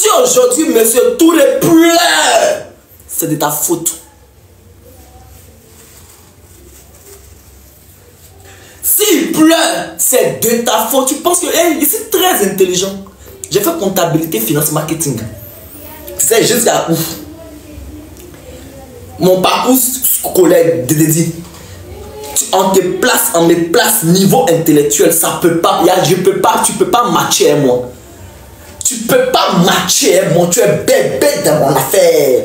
Si aujourd'hui, monsieur Touré pleure, c'est de ta faute. S'il pleure, c'est de ta faute. Tu penses que il est très intelligent. J'ai fait comptabilité, finance, marketing. C'est jusqu'à où? Mon parcours scolaire dédié. On me place niveau intellectuel, ça peut pas. Tu peux pas matcher avec moi. Tu peux pas matcher avec moi. Tu es bête dans mon affaire.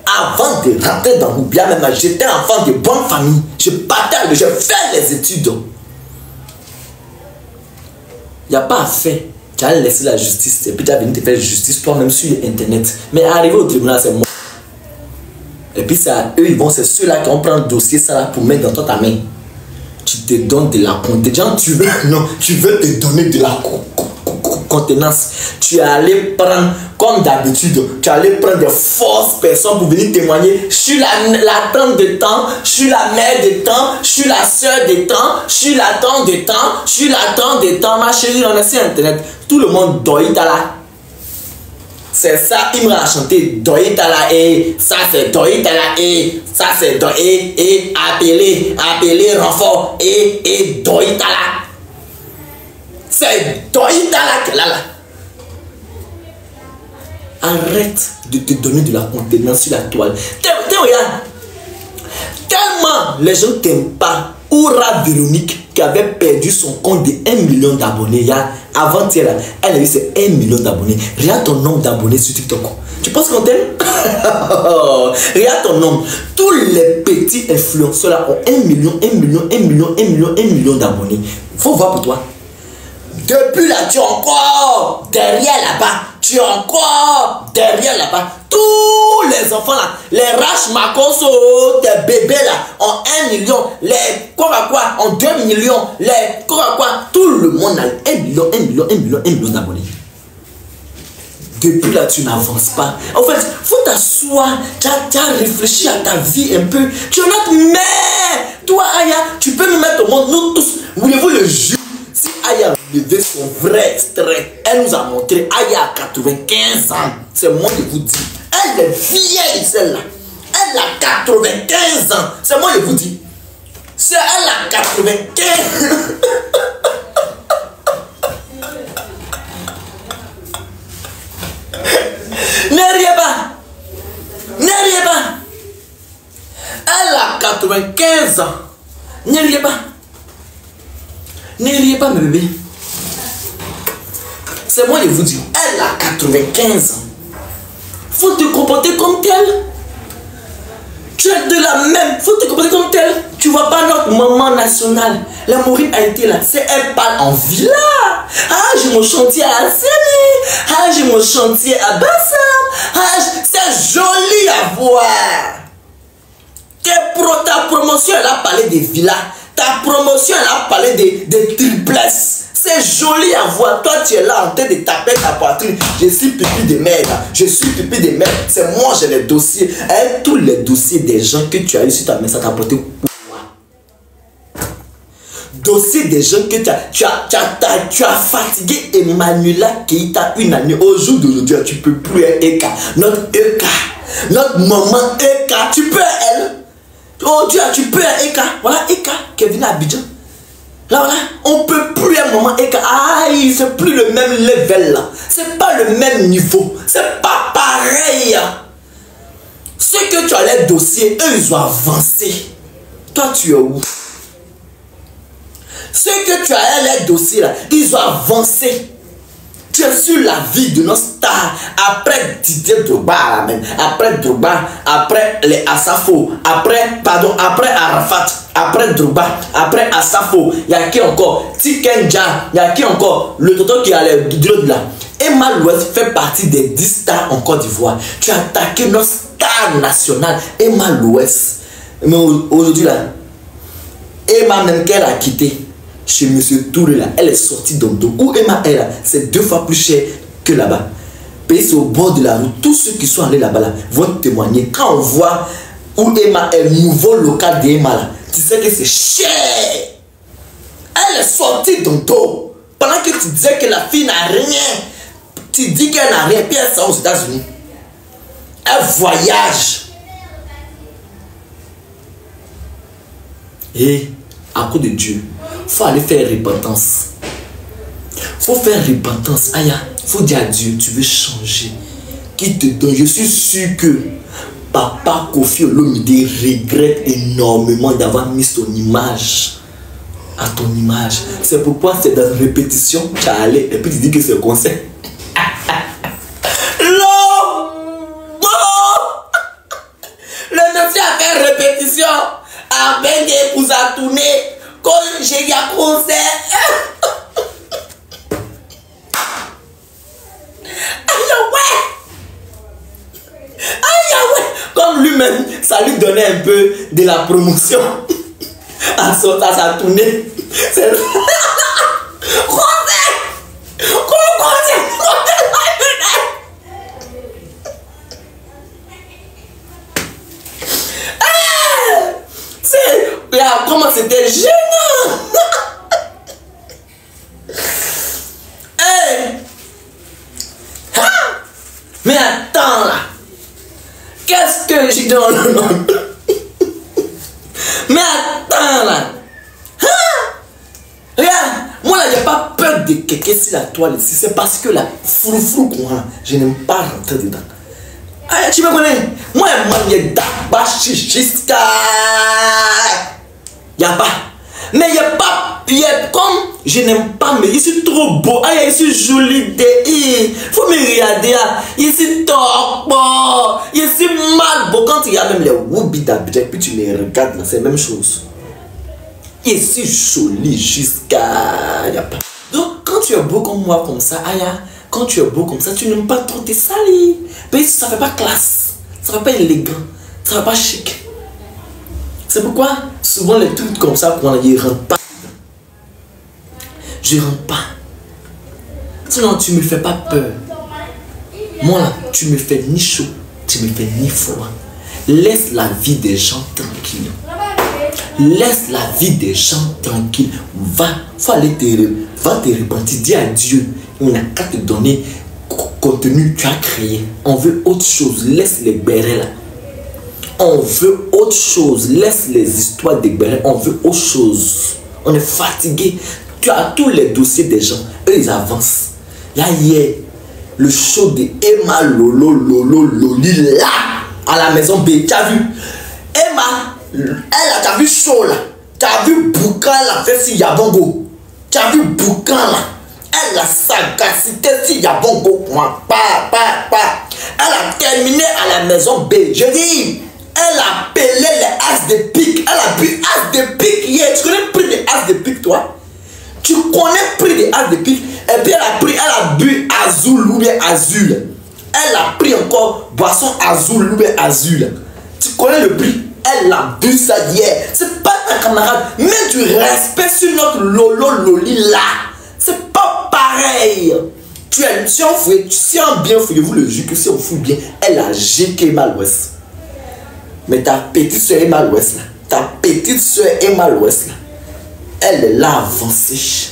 Avant de rentrer dans Oubia, même j'étais enfant de bonne famille. Je partais, je fais les études. Il n'y a pas à faire. Tu as laissé la justice et puis tu as venu te faire justice toi-même sur internet. Mais arriver au tribunal, c'est moi. Et puis ça, eux, c'est ceux-là qui vont prendre le dossier ça là, pour mettre dans ta main. Tu te donnes de la contenance. Tu veux te donner de la contenance. Tu es allé prendre, comme d'habitude, tu es allé prendre des fausses personnes pour venir témoigner. Je suis la tante de temps, je suis la mère de temps, je suis la soeur de temps, je suis la tante de temps, je suis la tante de temps. Ma chérie, on est sur internet. Tout le monde doit y là. C'est ça, il m'a chanté Doït à la haie, ça c'est Doït à la haie, ça c'est Doït et appeler renfort et Doït à la. C'est Doït à la là. Arrête de te donner de la contenance sur la toile. Regarde, tellement les gens t'aiment pas. Oura Véronique qui avait perdu son compte de 1 million d'abonnés avant-hier, elle a eu ses 1 million d'abonnés. Regarde ton nombre d'abonnés sur TikTok. Tu penses qu'on t'aime? Regarde ton nombre. Tous les petits influenceurs là ont 1 million d'abonnés. Faut voir pour toi. Depuis là, tu es encore derrière là-bas. Tu es encore derrière là-bas. Tous les enfants là, les Rash Makoso, tes bébés là, ont 1 million. Les quoi ont 2 millions. Les quoi, tout le monde a 1 million d'abonnés. Depuis là, tu n'avances pas. En fait, faut t'asseoir. Tu as réfléchi à ta vie un peu. Tu es notre mère. Toi, Aya, tu peux nous mettre au monde, nous tous. Voulez-vous le juger? Si Aya a levé son vrai stress, elle nous a montré Aya a 95 ans. C'est moi qui vous dis. Elle est vieille celle-là. Elle a 95 ans. C'est moi qui vous dis. C'est elle a 95 Ne riez pas. Elle a 95 ans. Ne riez pas. Ne riez pas, mes bébés. C'est moi qui vous dis. Elle a 95 ans. Faut te comporter comme tel. Tu es de la même. Faut te comporter comme tel. Tu vois pas notre maman nationale. La Maureen a été là. C'est elle parle en villa. Ah, j'ai mon chantier à Assélé. Ah, j'ai mon chantier à Bassam. Ah, c'est joli à voir. Ta promotion, elle a parlé des villas. Ta promotion, elle a parlé des triplesses. C'est joli à voir. Toi, tu es là en train de taper ta poitrine. Je suis pipi de merde. Je suis pipi de merde. C'est moi, j'ai les dossiers. Et tous les dossiers des gens que tu as eu sur ta main, ça t'a apporté quoi? Dossier des gens que tu as fatigué Emmanuela Keita une année. Au jour d'aujourd'hui, tu peux plus être Eka. Notre Eka. Notre maman Eka. Tu peux elle. Oh Dieu, tu peux Eka. Voilà Eka qui est venu à Abidjan. Là, voilà, on peut plus à un moment. Aïe, c'est plus le même level là. C'est pas le même niveau. C'est pas pareil. Ceux que tu as les dossiers, eux, ils ont avancé. Toi, tu es où? Ceux que tu as les dossiers là, ils ont avancé. Tu es sur la vie de nos stars. Après Didier Drogba, même. Après Drogba, après les Asafo, après Arafat, après Drogba, après Asafo. Il y a qui encore? Tikenja, il y a qui encore? Le toto qui a les drogues là. Emma Louest fait partie des 10 stars en Côte d'Ivoire. Tu as attaqué nos stars nationales. Emma Louest. Mais aujourd'hui là, Emma même qu'elle a quitté. Chez Monsieur Touré là, elle est sortie d'Ondo. Où Emma est là, c'est 2 fois plus cher que là-bas. Pays c'est au bord de la route. Tous ceux qui sont allés là-bas là, vont témoigner. Quand on voit où Emma est, le nouveau local d'Emma là, tu sais que c'est cher. Elle est sortie d'Ondo. Pendant que tu disais que la fille n'a rien. Tu dis qu'elle n'a rien, puis elle sort aux États-Unis. Elle voyage. Et à cause de Dieu, il faut aller faire repentance. Il faut faire repentance. Aya, il faut dire à Dieu, tu veux changer. Qui te donne. Je suis sûr que Papa Kofi Olomide regrette énormément d'avoir mis son image à ton image. C'est pourquoi c'est dans une répétition tu as allé et puis tu dis que c'est un concert. Non! Le monsieur a fait répétition avec des pouces à tourner quand j'ai eu un concert. Comme lui-même, ça lui donnait un peu de la promotion à sa tournée. C'est comment c'était gênant. Hey. Mais attends là. Qu'est-ce que j'ai dans le nom? Mais attends là. Regarde, moi là, j'ai pas peur de quelqu'un sur la toile ici. C'est parce que là, frou qu'on a, je n'aime pas rentrer dedans. Ah, tu me connais? Moi, il y a d'abord jusqu'à. Il n'y a pas. Mais il n'y a pas. Comme je n'aime pas, mais ici trop beau. Ah, ici joli. Il faut me regarder. Ici top. Ici mal beau. Quand il y a même les woubi d'Abidjan, puis tu les regardes là, c'est la même chose. Ici joli jusqu'à. Il n'y a pas. Donc, quand tu es beau comme moi, comme ça, quand tu es beau comme ça, tu n'aimes pas trop te salir. Mais ça ne fait pas classe. Ça ne fait pas élégant. Ça ne fait pas chic. C'est pourquoi souvent les trucs comme ça, quand ils ne rentrent pas. Je ne rentre pas. Sinon, tu ne me fais pas peur. Moi, là, tu me fais ni chaud, tu me fais ni froid. Laisse la vie des gens tranquille. Laisse la vie des gens tranquille. Va te repentir. Dis à Dieu, il n'a qu'à te donner contenu que tu as créé. On veut autre chose. Laisse les bérets là. On veut autre chose. Laisse les histoires des bérets. On veut autre chose. On est fatigué. Tu as tous les dossiers des gens. Eux, ils avancent. Là, hier, le show de Emma Loli là, à la maison B. Tu as vu? Emma, tu as vu show là. Tu as vu Boucan là, fait si Yabongo. Tu as vu Boucan là. Elle a sagacité si Yabongo. Elle a terminé à la maison B. Je dis, elle a pelé les as de pique. Elle a bu as de pique hier. Tu connais le prix des as de pique, toi? Tu connais le prix des as de pique? Et puis elle a bu azul ou bien azul. Elle a pris encore boisson azul ou bien azul. Tu connais le prix? Elle a bu ça hier. C'est pas un camarade. Mais tu respectes sur notre loli là. C'est pas pareil. Si on bien fouille, vous le jure que si on fouille bien, elle a géqué mal ouest. Mais ta petite soeur Emma Louest là, ta petite soeur Emma Louest là, elle est là avancée.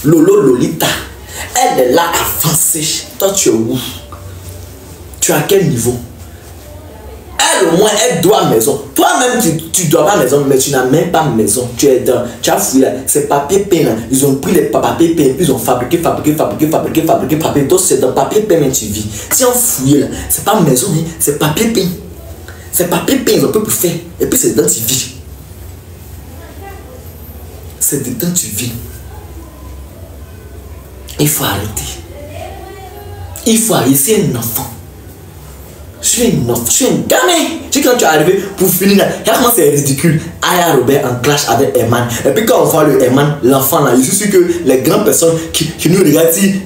Lolita, elle est là avancée. Toi tu es où? Tu es à quel niveau? Elle au moins elle doit maison. Toi-même tu dois pas maison, mais tu n'as même pas maison. Tu as fouillé là, c'est papier peint là. Ils ont pris les papiers peints, puis ils ont fabriqué. Donc c'est dans papier peint que tu vis. Si on fouille là, c'est pas maison, c'est papier peint. C'est papier peint, ils ont peu pour faire. Et puis c'est dedans tu vis. C'est dedans tu vis. Il faut arrêter. Il faut arrêter, c'est un enfant. Je suis un gamin. Tu sais, quand tu es arrivé pour finir là, regarde comment c'est ridicule. Aya Robert en clash avec Herman. Et puis quand on voit le Herman, l'enfant là, je suis sûr que les grandes personnes qui nous regardent si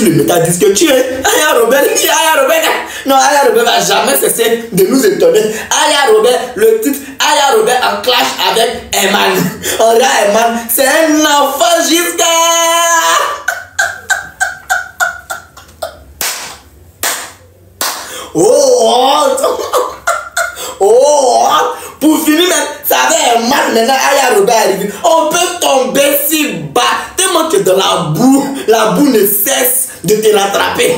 le métal disent que tu es Aya Robert. Non, Aya Robert va jamais cesser de nous étonner. Aya Robert, le titre Aya Robert en clash avec Herman. On regarde Herman, c'est un enfant jusqu'à. Pour finir même, ça avait un mal maintenant. Aya Robert arrivé. On peut tomber si bas. Tellement que marches dans la boue ne cesse de te rattraper.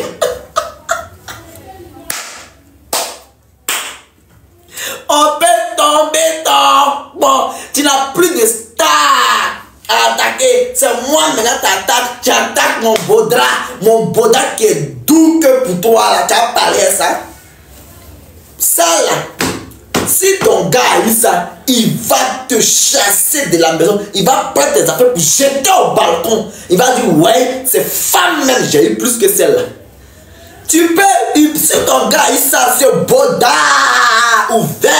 On peut tomber dans... Bon, tu n'as plus de star à attaquer. C'est moi maintenant qui t'attaque. J'attaque mon Baudra qui est doux que pour toi. Là. Tu as parlé à ça. Ça là, si ton gars a eu ça, il va te chasser de la maison. Il va prendre tes affaires pour jeter au balcon. Il va dire, ouais, c'est femme même, j'ai eu plus que celle-là. Tu peux, si ton gars a eu ça, ce Baudra ouvert.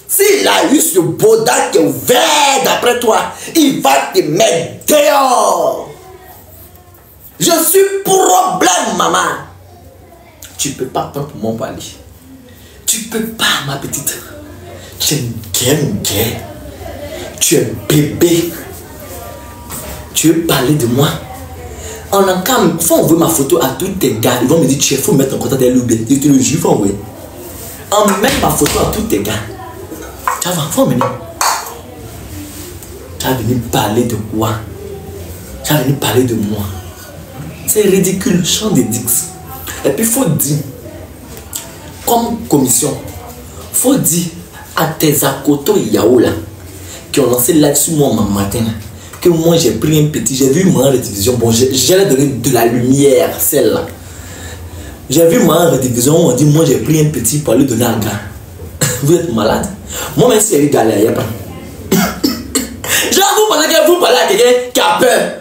S'il a eu ce Baudra qui est ouvert d'après toi, il va te mettre dehors. Je suis problème, maman. Tu ne peux pas prendre mon palais. Tu ne peux pas, ma petite. Tu es une guerre. Tu es un bébé. Tu veux parler de moi? On a quand même, faut envoyer ma photo à tous tes gars. Ils vont me dire, il faut mettre en contact avec lui. Je te le jure, il faut envoyer. On met ma photo à tous tes gars. Tu vas voir, faut venir. Tu vas venir parler de quoi? Tu vas venir parler de moi. C'est ridicule, chant de Dix. Et puis il faut dire, comme commission, il faut dire à tes Akoto et Yao là, qui ont lancé live sur moi matin, que moi j'ai pris un petit, j'ai vu moi en rediffusion, bon j'allais donner de la lumière, celle-là. J'ai vu moi en rediffusion, on dit moi j'ai pris un petit pour aller donner à un gars. Vous êtes malade? Moi même si il y a eu galère, il n'y a pas. Genre vous pensez que vous parlez à quelqu'un qui a peur.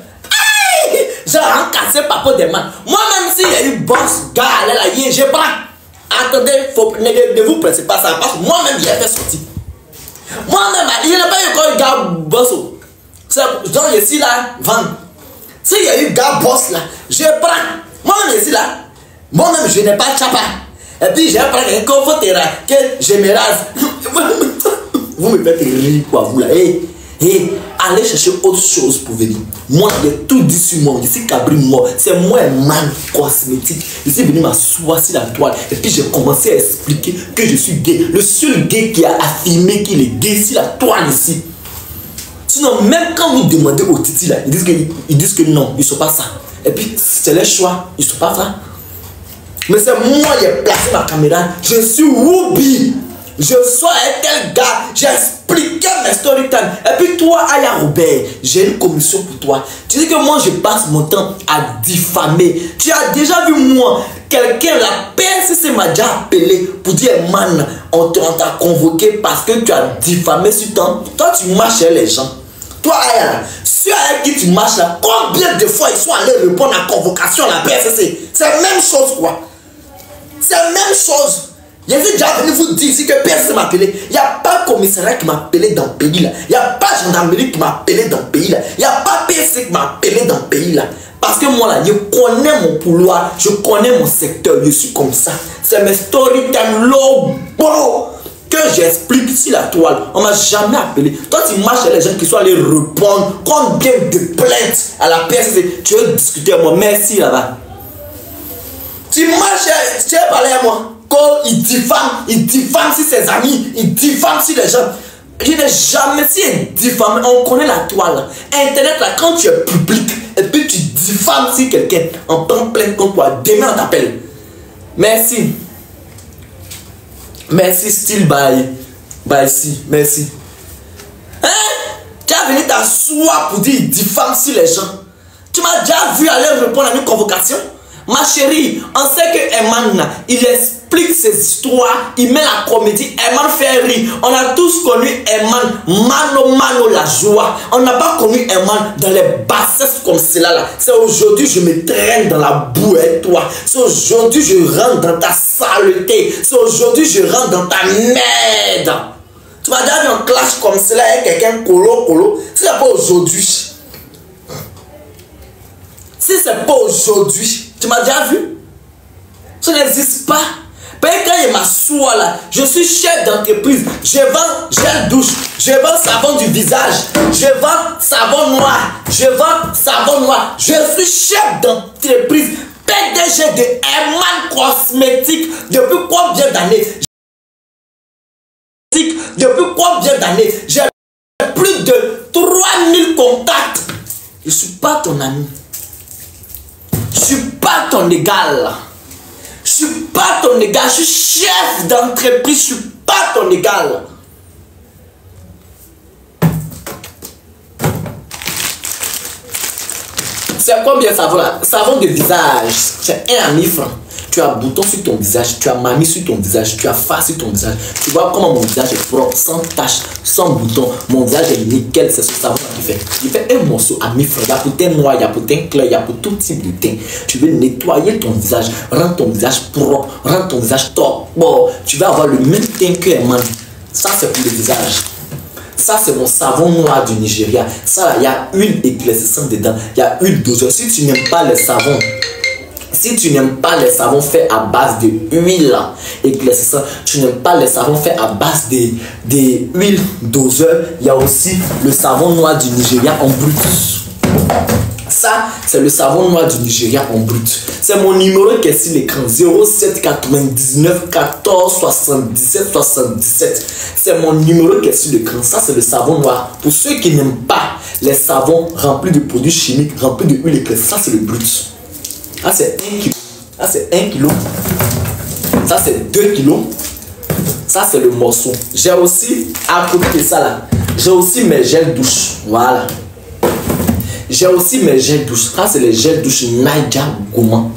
Genre cassé papa des mains. Moi-même, s'il y a eu boss, gars, là, je prends. Attendez, ne vous pressez pas ça. Parce que moi-même, j'ai fait sortir. Moi-même, il n'y a pas eu encore un gars boss. Genre, je suis là, vendre. S'il y a eu gars boss là, je prends. Moi-même, je suis là. Moi-même, je n'ai pas de chapa. Et puis, je prends un confotera que je me rase. Vous me faites rire, quoi, vous là. Allez chercher autre chose pour venir. Moi, j'ai tout dit sur moi. Je suis cabri mort. C'est moi un man cosmétique. Je suis venu m'asseoir sur la toile. Et puis j'ai commencé à expliquer que je suis gay. Le seul gay qui a affirmé qu'il est gay sur la toile ici. Sinon, même quand vous demandez aux titis là, ils disent que non, ils ne sont pas ça. Et puis c'est leur choix. Ils ne sont pas ça. Mais c'est moi qui ai placé ma caméra. Je suis Ruby. Je sois un tel gars, j'ai expliqué mes story time. Et puis toi, Aya Robert, j'ai une commission pour toi. Tu dis que moi, je passe mon temps à diffamer. Tu as déjà vu moi, quelqu'un, la PSC m'a déjà appelé pour dire, man, on t'a convoqué parce que tu as diffamé sur temps. Toi, tu marches avec les gens. Toi, Aya, ceux avec qui tu marches là, combien de fois ils sont allés répondre à la convocation à la PSC? C'est la même chose, quoi. C'est la même chose. Je suis déjà venu vous dire ici que personne m'a appelé. Il n'y a pas de commissariat qui m'a appelé dans le pays là. Il n'y a pas de gendarmerie qui m'a appelé dans le pays là. Il n'y a pas de PSC qui m'a appelé dans le pays là. Parce que moi là, je connais mon couloir, je connais mon secteur, je suis comme ça. C'est mes story time low que j'explique sur la toile. On m'a jamais appelé. Toi tu marches avec les gens qui sont allés répondre combien de plaintes à la PSC. Tu veux discuter avec moi, merci là-bas. Tu marches, tu veux parler à moi. Quand il diffame sur ses amis, il diffame sur les gens. Je n'ai jamais, si il diffame, on connaît la toile. Internet là, quand tu es public et puis tu diffames sur quelqu'un, on prend plein contre toi. Demain on t'appelle. Merci. Merci, still by si. Merci. Hein? Tu as venu t'asseoir pour dire il diffame sur les gens. Tu m'as déjà vu aller répondre à une convocation? Ma chérie, on sait que Eman, il explique ses histoires, il met la comédie, Eman fait rire. On a tous connu Eman, mano la joie. On n'a pas connu Eman dans les bassesses comme cela là. C'est aujourd'hui je me traîne dans la boue avec toi. C'est aujourd'hui je rentre dans ta saleté. C'est aujourd'hui je rentre dans ta merde. Tu m'as déjà vu un clash comme cela avec quelqu'un colo. Si c'est pas aujourd'hui. Si c'est pas aujourd'hui. Tu m'as déjà vu? Ça n'existe pas. Parce que quand il m'assoit là, je suis chef d'entreprise. Je vends gel douche, je vends savon du visage, je vends savon noir, je vends savon noir. Je suis chef d'entreprise, PDG de Eman Cosmétique. Depuis combien d'années? Depuis combien d'années? J'ai plus de 3000 contacts. Je ne suis pas ton ami. Je ne suis pas ton égal. Je ne suis pas ton égal. Je suis chef d'entreprise. Je ne suis pas ton égal. C'est combien savon là? Savon de visage. C'est 1 à 1000 francs. Tu as bouton sur ton visage, tu as mamie sur ton visage, tu as face sur ton visage. Tu vois comment mon visage est propre, sans tache, sans bouton. Mon visage est nickel, c'est ce savon qui fait. Il fait un morceau à 1000 francs. Il y a pour teint noir, il y a pour teint clair, il y a pour tout type de teint. Tu veux nettoyer ton visage, rendre ton visage propre, rendre ton visage top. Bon, tu vas avoir le même teint que un man. Ça, c'est pour le visage. Ça, c'est mon savon noir du Nigeria. Ça, là, il y a huile éclaircissante dedans. Il y a huile doseur. Si tu n'aimes pas les savons, si tu n'aimes pas les savons faits à base de huile éclaircissante, tu n'aimes pas les savons faits à base de huile doseur, il y a aussi le savon noir du Nigeria en brut. Ça, c'est le savon noir du Nigeria en brut. C'est mon numéro qui est sur l'écran. 07 99 14 77 77. C'est mon numéro qui est sur l'écran. Ça, c'est le savon noir. Pour ceux qui n'aiment pas les savons remplis de produits chimiques, remplis de huile éclaircissante, ça, c'est le brut. Ça, c'est 1 kg. Ça, c'est 1 kg. Ça, c'est 2 kg. Ça, c'est le morceau. J'ai aussi, à côté de ça, là, j'ai aussi mes gels douche. Voilà. J'ai aussi mes gels douche. Ça, c'est les gels douche Naija Gourmand.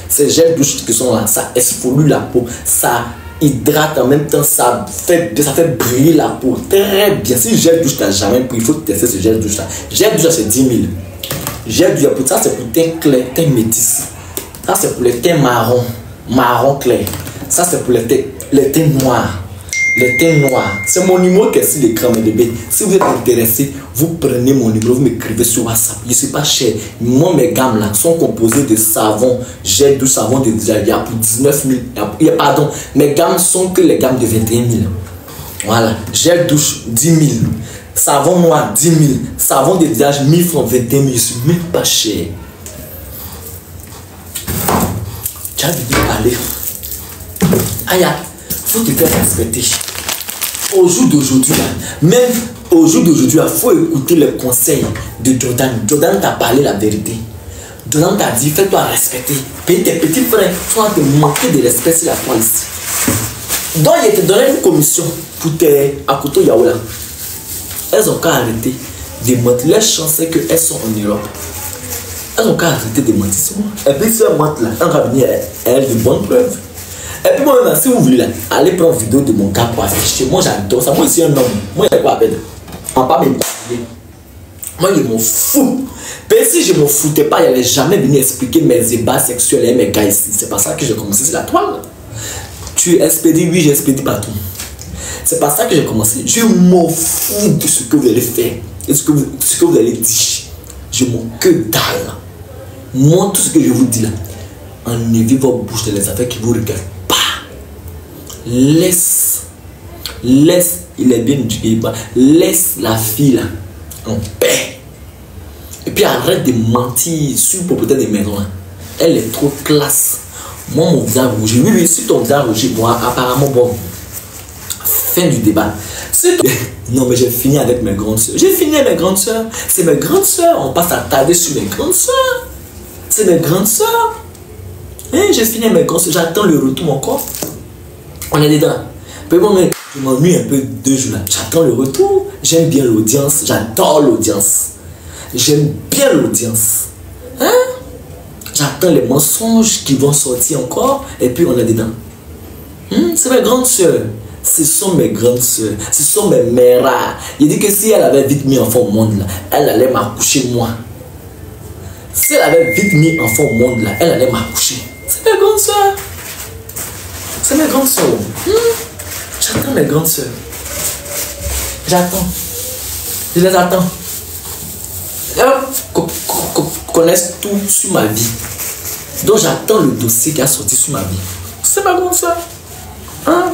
Ces gels douche qui sont là, ça exfolie la peau. Ça hydrate en même temps. Ça fait briller la peau. Très bien. Si gel douche, tu n'as jamais pris, il faut tester ce gel douche là. Gel douche, c'est 10 000. Gel douche, pour ça, c'est pour teint clair, teint métis. Ça, c'est pour les teints marron. Marron clair. Ça, c'est pour les teints noirs. Les teints noirs. C'est mon numéro qui est sur l'écran, mes bébés. Si vous êtes intéressé, vous prenez mon numéro, vous m'écrivez sur WhatsApp. Je ne suis pas cher. Moi, mes gammes là sont composées de savon, gel douche, savon de visage. Il y a pour 19 000. Pardon, mes gammes sont que les gammes de 21 000. Voilà. Gel douche, 10 000. Savon noir, 10 000. Savon de visage, 1000 francs, 21 000. Je ne suis même pas cher. Tu as venu parler. Aïe, faut te faire respecter. Au jour d'aujourd'hui, même au jour d'aujourd'hui, il faut écouter les conseils de Jordan. Jordan t'a parlé la vérité. Jordan t'a dit, fais-toi respecter. Tes petits frères sont en train de manquer de respect sur la toi ici. Donc, il te donné une commission pour tes Akoto Yaoula. Elles ont qu'à arrêter de mentir. Les chances c'est qu'elles sont en Europe. Elles ont qu'à arrêter de mentir. Et puis, si elles mentent là, elles vont venir elles de bonnes preuves. Et puis moi, si vous voulez, là, allez prendre une vidéo de mon gars pour afficher. Moi, j'adore ça. Moi, je suis un homme. Moi, il y a quoi à peine. On va pas me parler. Moi, je m'en fous. Mais si je m'en foutais pas, il n'allait jamais venir expliquer mes ébats sexuels et mes gars ici. C'est pas ça que j'ai commencé. C'est la toile. Tu expédies, oui, j'expédie partout. C'est pas ça que j'ai commencé. Je m'en fous de ce que vous allez faire et ce que vous allez dire. Je m'en que dalle. Moi, tout ce que je vous dis là, enlevez vos bouches de les affaires qui vous regardent. Laisse, il est bien éduqué, laisse la fille là en paix. Et puis arrête de mentir sur le propriétaire des maisons là. Elle est trop classe. Moi, mon visage rouge, oui, sur ton visage rouge, moi, apparemment, bon. Fin du débat. Non, mais j'ai fini avec mes grandes soeurs. J'ai fini avec mes grandes soeurs. C'est mes grandes soeurs. On passe à tarder sur mes grandes soeurs. C'est mes grandes soeurs. Hein, j'ai fini avec mes grandes soeurs. J'attends le retour encore. On est dedans. Mais bon, mais je m'ennuie un peu 2 jours là. J'attends le retour. J'aime bien l'audience. J'adore l'audience. J'aime bien l'audience. Hein? J'attends les mensonges qui vont sortir encore. Et puis on est dedans. C'est mes grandes soeurs. Ce sont mes grandes soeurs. Ce sont mes mères. Il dit que si elle avait vite mis enfant au monde là, elle allait m'accoucher moi. Si elle avait vite mis enfant au monde là, elle allait m'accoucher. C'est mes grandes soeurs. C'est mes grandes soeurs. J'attends mes grandes soeurs. J'attends. Je les attends. Elles connaissent tout sur ma vie. Donc j'attends le dossier qui a sorti sur ma vie. C'est ma grande soeur. Hein?